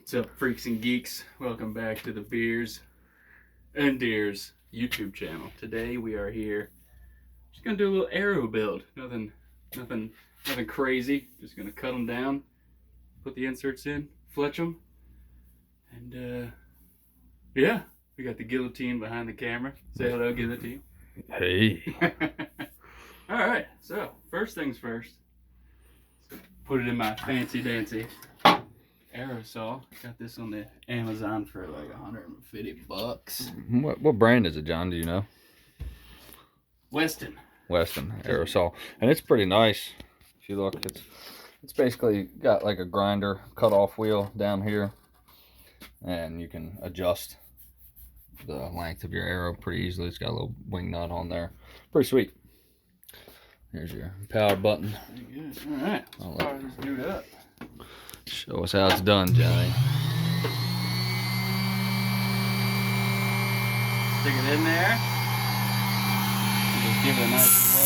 What's up, freaks and geeks? Welcome back to the Beers and Deers YouTube channel. Today we are here just gonna do a little arrow build. Nothing crazy. Just gonna cut them down, put the inserts in, fletch them, and yeah, we got the guillotine behind the camera. Say hello, guillotine. Hey. All right. So first things first. Put it in my fancy dancy arrow saw. Got this on the Amazon for like $150. What brand is it, John? Do you know? Weston arrow saw, and it's pretty nice. If you look, it's basically got like a grinder cut-off wheel down here, and you can adjust the length of your arrow pretty easily. It's got a little wing nut on there. Pretty sweet. Here's your power button. Pretty good. All right. Let's fire this dude up. Show us how it's done, Johnny. Stick it in there. Just give it a nice roll.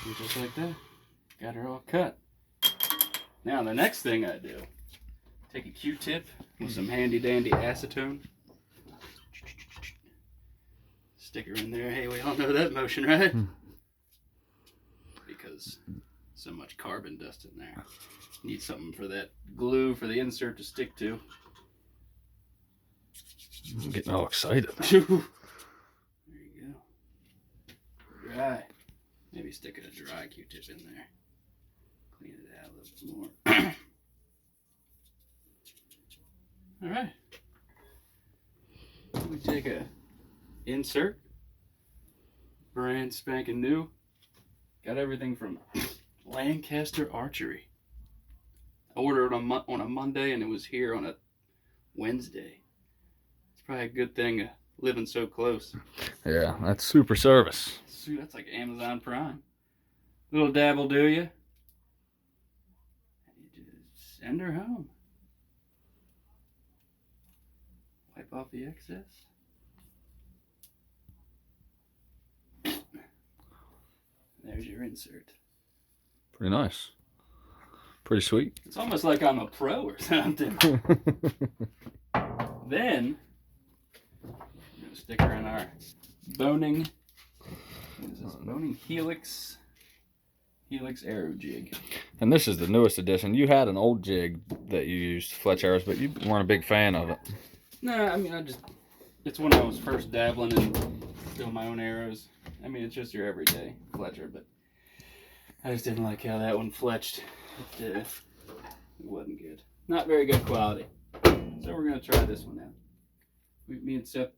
And just like that, got her all cut. Now the next thing I do, take a Q-tip with some handy dandy acetone. Stick her in there. Hey, we all know that motion, right? Because so much carbon dust in there. Need something for that glue for the insert to stick to. I'm getting all excited. There you go. Dry. Maybe stick a dry Q-tip in there. Clean it out a little bit more. All right. We take a insert, brand spanking new. Got everything from Lancaster Archery. I ordered it on a Monday and it was here on a Wednesday. It's probably a good thing living so close. Yeah, that's super service. That's like Amazon Prime. Little dab will do you. And you just send her home. Wipe off the excess. There's your insert. Pretty nice. Pretty sweet. It's almost like I'm a pro or something. Then, I'm going to stick her in our Boning, what is this? Boning Helix arrow jig. And this is the newest edition. You had an old jig that you used to fletch arrows, but you weren't a big fan of it. No, I mean, it's when I was first dabbling in doing my own arrows. I mean, it's just your everyday fletcher, but I just didn't like how that one fletched. It wasn't good. Not very good quality. So we're going to try this one out. Me and Seth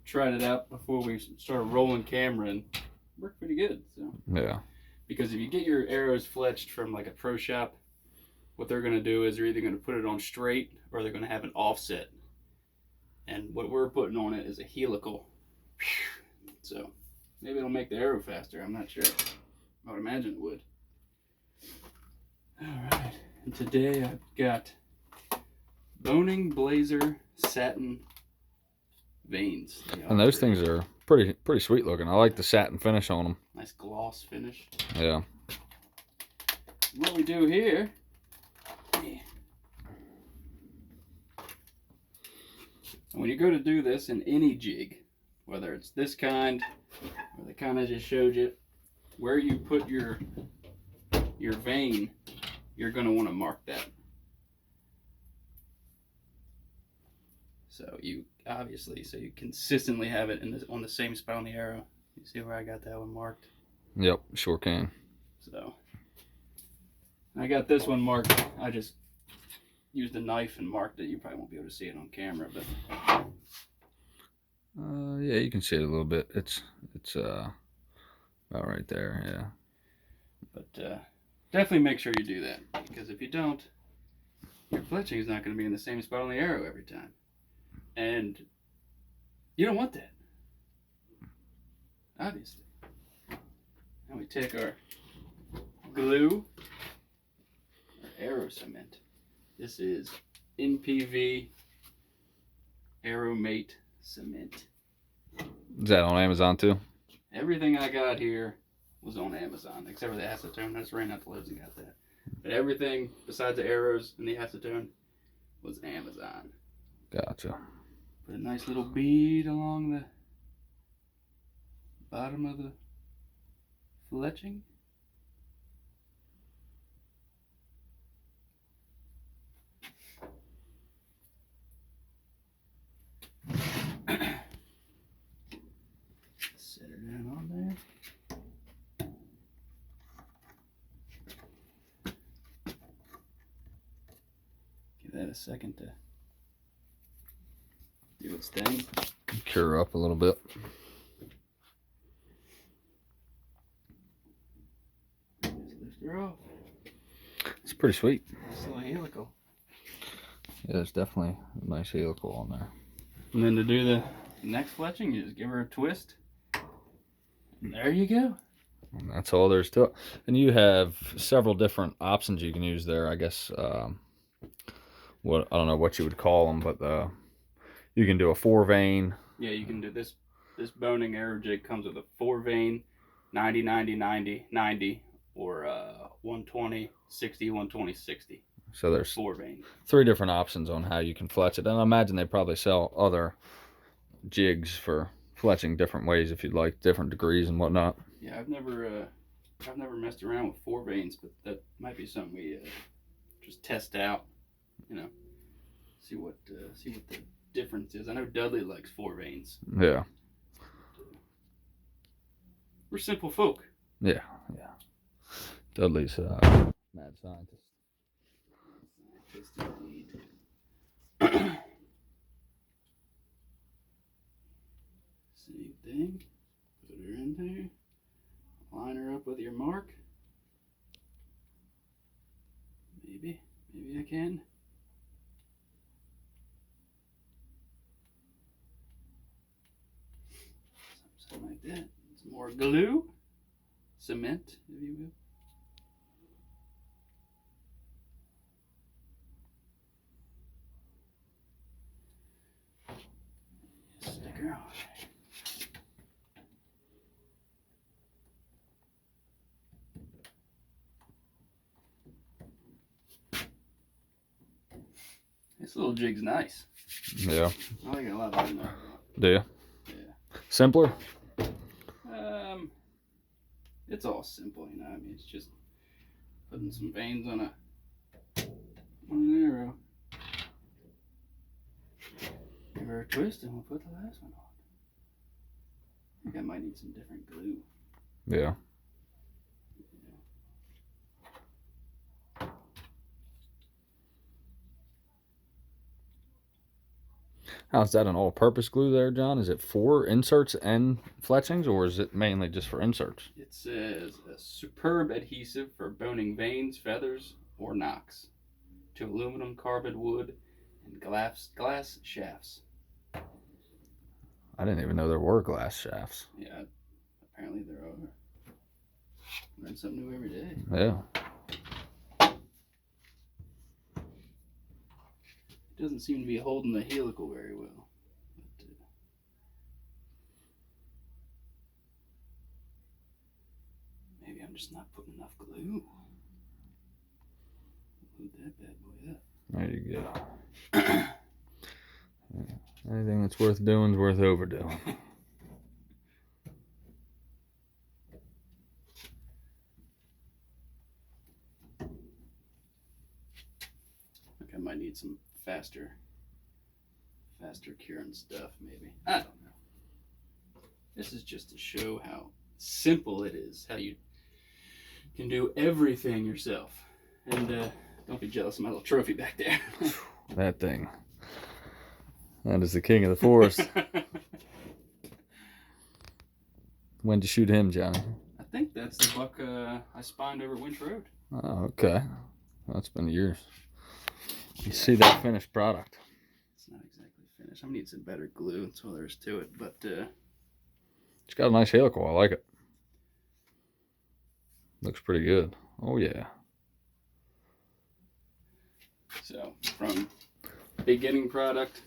tried it out before we started rolling camera, and it worked pretty good. So Yeah. Because if you get your arrows fletched from like a pro shop, what they're going to do is they're either going to put it on straight or they're going to have an offset. And what we're putting on it is a helical. So maybe it'll make the arrow faster. I'm not sure. I would imagine it would. Alright. And today I've got Boning Blazer satin veins. And those things are pretty sweet looking. I like the satin finish on them. Nice gloss finish. Yeah. What we do here. When you go to do this in any jig, whether it's this kind or the kind I just showed you, where you put your vein, you're going to want to mark that. So you consistently have it on the same spot on the arrow. You see where I got that one marked? Yep, sure can. So I got this one marked. I just used a knife and marked it. You probably won't be able to see it on camera, but yeah, you can see it a little bit. It's about right there. Yeah. But definitely make sure you do that, because if you don't, your fletching is not going to be in the same spot on the arrow every time, and you don't want that, obviously. Now we take our glue, our arrow cement. This is NPV Arrow Mate cement. Is that on Amazon too? Everything I got here was on Amazon, except for the acetone. I just ran out the loads and got that. But everything besides the arrows and the acetone was Amazon. Gotcha. Put a nice little bead along the bottom of the fletching. Set her down on there. Give that a second to do its thing. Cure up a little bit. Just lift her off. It's pretty sweet. Nice little helical. Yeah, there's definitely a nice helical on there. And then to do the next fletching, you just give her a twist. And there you go. And that's all there's to it. And you have several different options you can use there. I guess what I don't know what you would call them, but you can do a 4-vein. Yeah, you can do this. This boning arrow jig comes with a 4-vein, 90, 90, 90, 90, or 120, 60, 120, 60. So there's 4-vein. 3 different options on how you can fletch it. And I imagine they probably sell other jigs for fletching different ways if you'd like, different degrees and whatnot. Yeah, I've never messed around with 4-veins, but that might be something we just test out. You know, see what the difference is. I know Dudley likes 4-veins. Yeah. We're simple folk. Yeah. Dudley's mad scientist. Same thing. Put her in there. Line her up with your mark. Maybe I can. Something like that. Some more glue. Cement, if you will. Stick her on. This little jig's nice. Yeah. I like it a lot better than that. Do you? Yeah. Simpler? It's all simple, you know. I mean, it's just putting some veins on an arrow. Give her a twist, and we'll put the last one on. I think I might need some different glue. Yeah. How's that, an all-purpose glue there, John? Is it for inserts and fletchings, or is it mainly just for inserts? It says a superb adhesive for boning veins, feathers, or knocks to aluminum, carbon, wood, and glass shafts. I didn't even know there were glass shafts. Yeah, apparently there are. Learn something new every day. Yeah. It doesn't seem to be holding the helical very well. But, maybe I'm just not putting enough glue. Glue that bad boy up. There you go. Anything that's worth doing is worth overdoing. I think I might need some faster curing stuff, maybe. I don't know. This is just to show how simple it is, how you can do everything yourself. And don't be jealous of my little trophy back there. That thing. That is the king of the forest. When'd you shoot him, Johnny? I think that's the buck I spined over Winch Road. Oh, okay. That's been years. You see that finished product. It's not exactly finished. I'm gonna need some better glue. That's all there is to it. But It's got a nice helical. I like it. Looks pretty good. Oh yeah. So from beginning product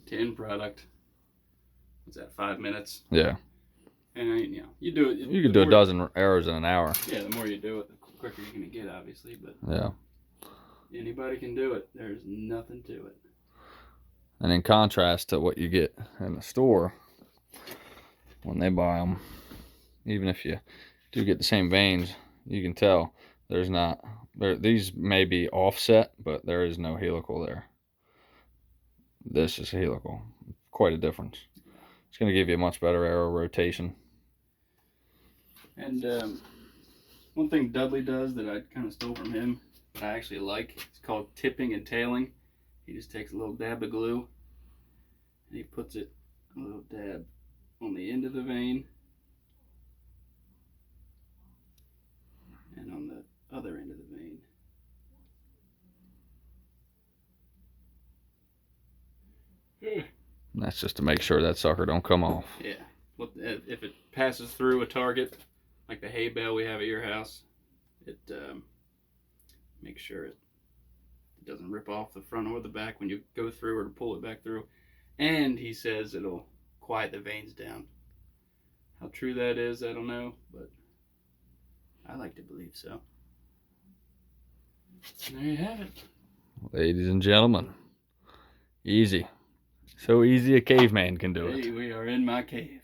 to end product, what's that? 5 minutes. Yeah. And you do it. You could do a dozen arrows in an hour. Yeah, the more you do it, the quicker you're gonna get, obviously. But Yeah. anybody can do it. There's nothing to it. And in contrast to what you get in the store, when they buy them, even if you do get the same veins, you can tell there's not. These may be offset, but there is no helical there. This is helical. Quite a difference. It's going to give you a much better arrow rotation. And one thing Dudley does that I kind of stole from him, that I actually like, it's called tipping and tailing. He just takes a little dab of glue and he puts it a little dab on the end of the vein and on the other end of the vein. And that's just to make sure that sucker don't come off. Yeah. If it passes through a target, like the hay bale we have at your house, it makes sure it doesn't rip off the front or the back when you go through or to pull it back through. And he says it'll quiet the veins down. How true that is, I don't know, but I like to believe so. And there you have it. Ladies and gentlemen, easy. So easy a caveman can do Hey, it. we are in my cave.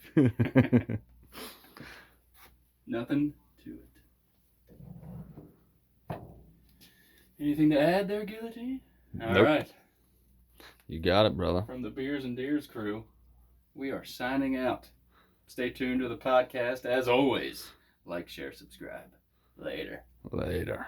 Nothing to it. Anything to add there, Guillotine? All Nope. right. You got it, brother. From the Beers and Deers crew, we are signing out. Stay tuned to the podcast. As always, like, share, subscribe. Later. Later.